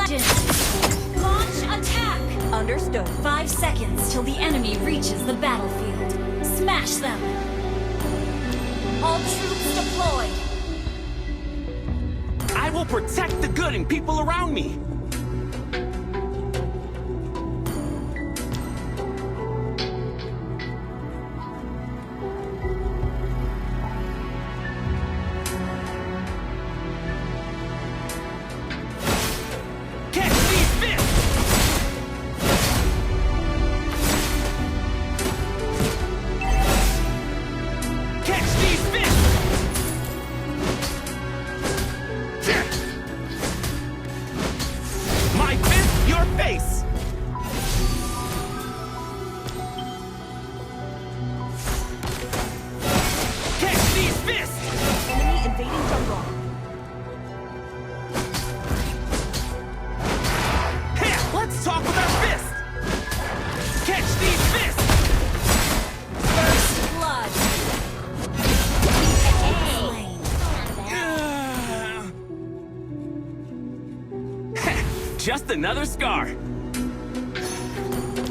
Legend! Launch attack! Understood. 5 seconds till the enemy reaches the battlefield. Smash them! All troops deployed! I will protect the good and people around me. Just another scar.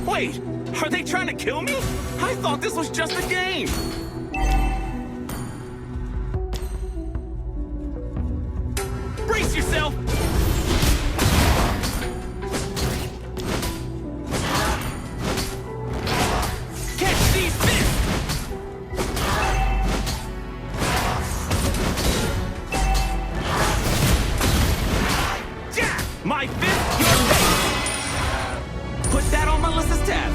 Wait, are they trying to kill me? I thought this was just a game. Brace yourself. Catch these fists. My fist, your face! Put that on Melissa's tab.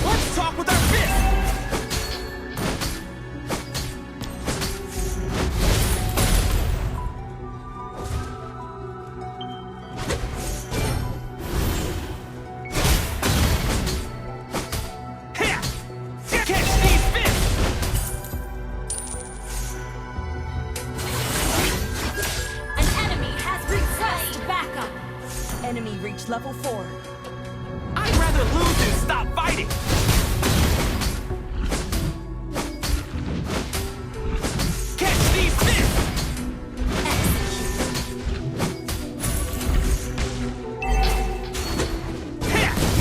Let's talk with our fist! Enemy reached level 4. I'd rather lose than stop fighting. Catch these fists!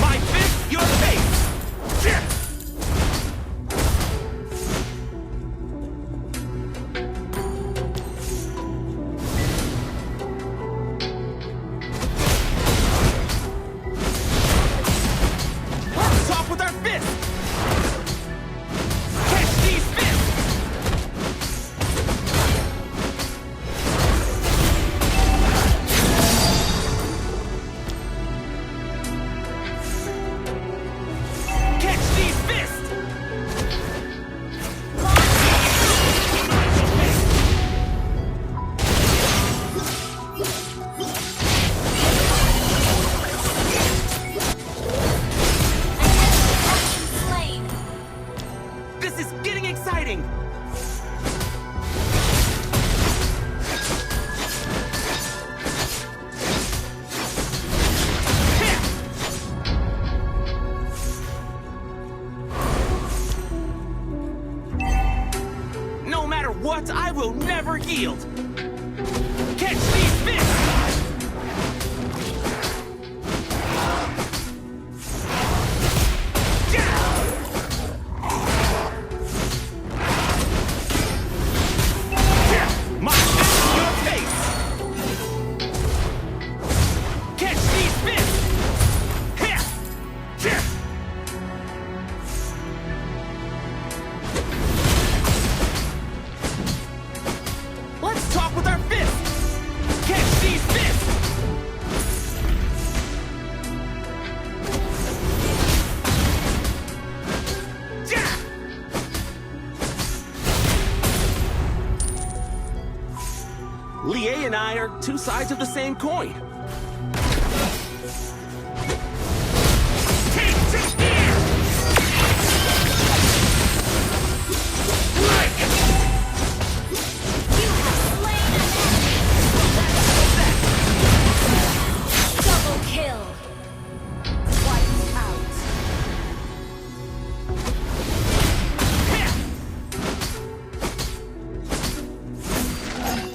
My fist, your face! What? I will never yield! Catch these fists! My fist, your face! Catch these fists! Let's talk with our fists! Catch these fists! Lié and I are two sides of the same coin.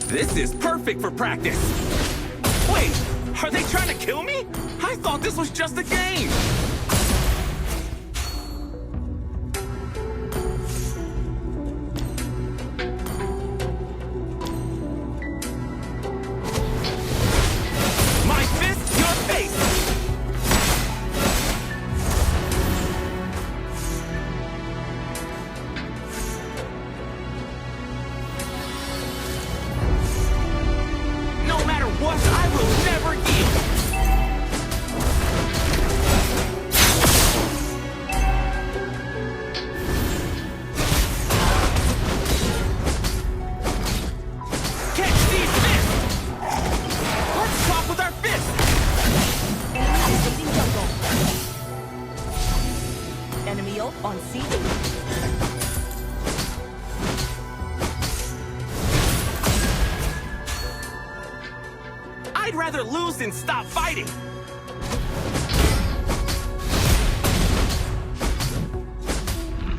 This is perfect for practice. Wait, are they trying to kill me? I thought this was just a game. My fist, your face. No matter what, I will never yield. Catch these fists! Let's talk with our fists! Invading jungle. Enemy ult on CD. I'd rather lose than stop fighting.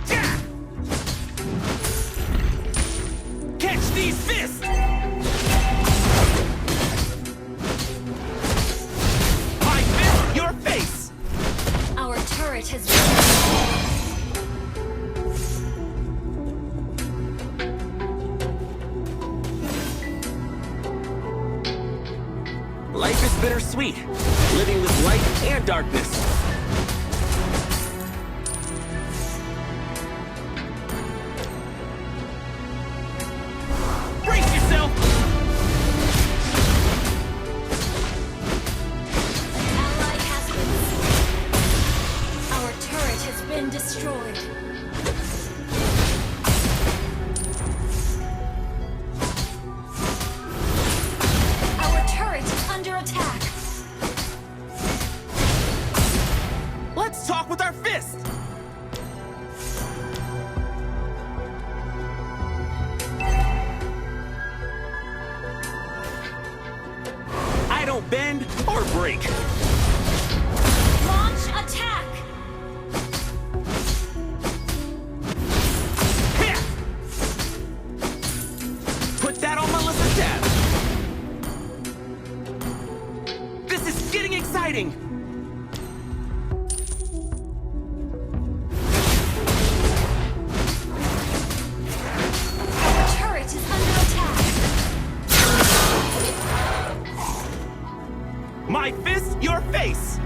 Yeah! Catch these fists! My fist, your face! Our turret has been Life is bittersweet, living with light and darkness. Brace yourself! ally has been slain. Our turret has been destroyed. Our turret is under attack. Let's talk with our fists! I don't bend or break. Launch attack. Hit! Put that on my list of tabs. This is getting exciting. Our turret is under attack. My fist, your face!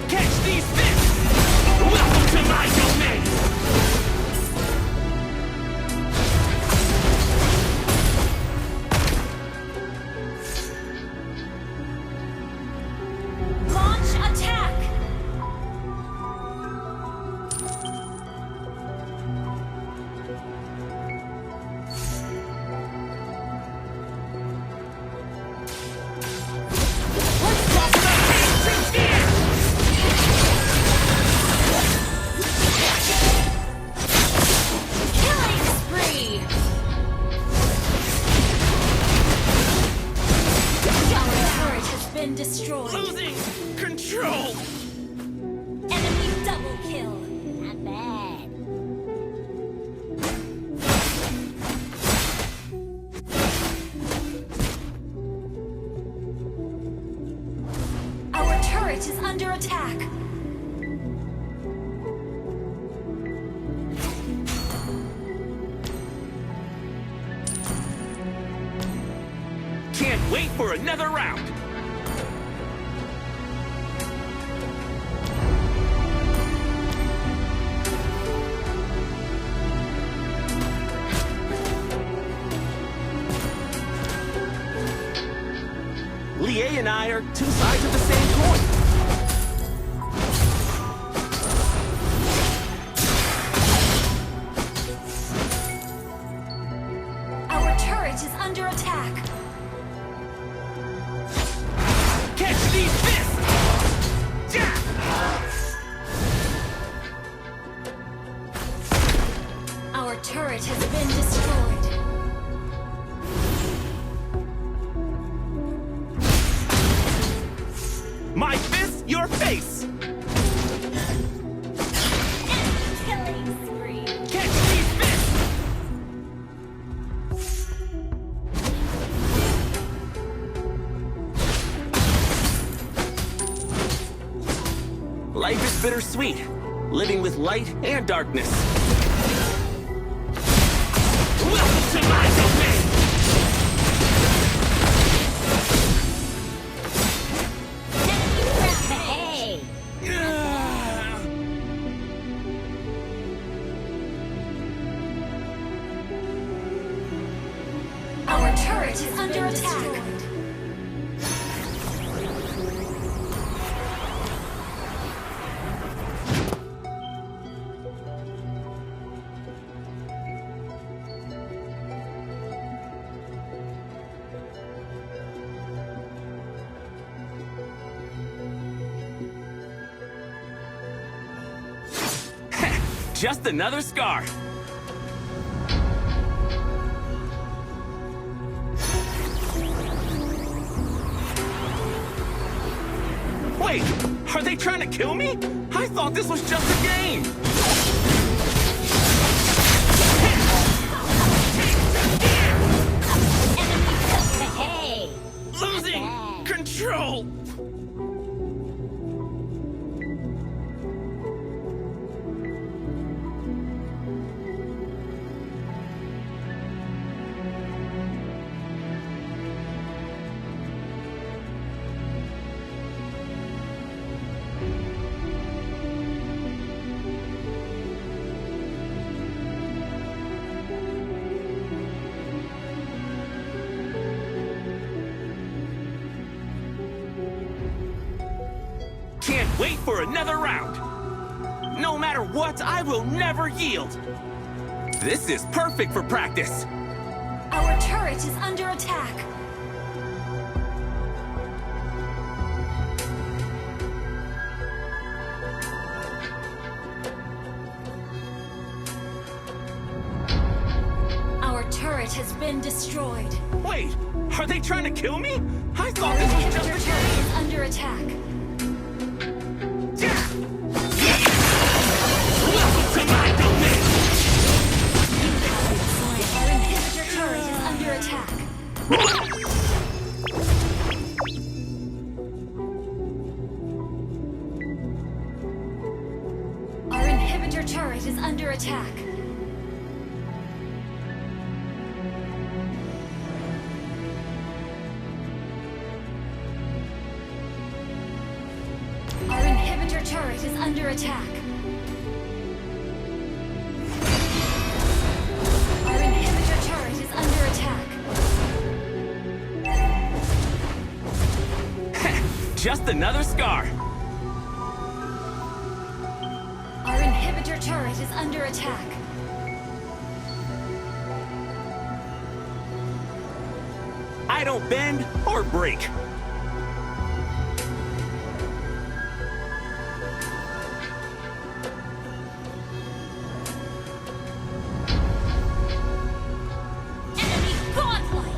Catch these fists! Welcome to my domain! Launch attack. Let's talk about ancient fear! Killing spree. Our turret has been destroyed. Losing control! Enemy double kill. Not bad. Our turret is under attack. Can't wait for another round! Lie and I are two sides of the same coin. Our turret is under attack. Catch these fists! Yeah! Our turret has been destroyed. Life is bittersweet, living with light and darkness. Welcome to my domain! Hey! Our turret is under attack. Just another scar. Wait, are they trying to kill me? I thought this was just a game. Hey! Losing control. Can't wait for another round. No matter what, I will never yield. This is perfect for practice. Our turret is under attack. Our turret has been destroyed. Wait, are they trying to kill me? I thought this was just Our a turret game. is under attack. Welcome to my domain. Our inhibitor turret is under attack. Our inhibitor turret is under attack. Our inhibitor turret is under attack. Our inhibitor turret is under attack. Just another scar. Our inhibitor turret is under attack. I don't bend or break. Enemy godlike!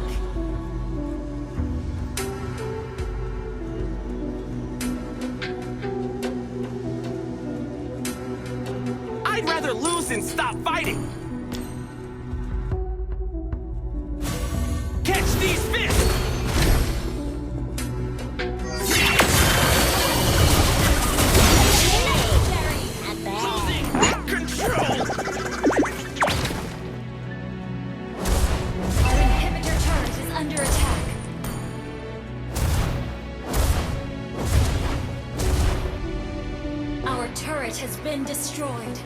I'd rather lose than stop fighting. Catch these fists! Losing control! Our inhibitor turret is under attack. Our turret has been destroyed.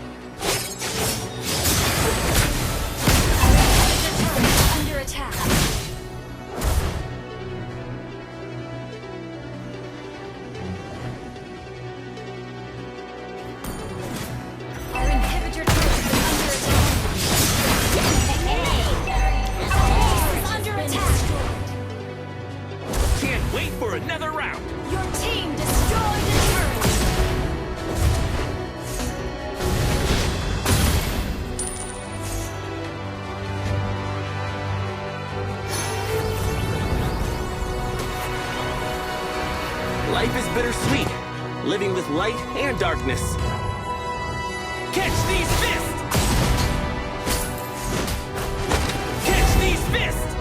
Our inhibitor turret is under attack. Our inhibitor turret is under attack. Our base is under attack. Can't wait for another round. Your team destroyed the turret. Life is bittersweet, living with light and darkness. Catch these fists! Catch these fists!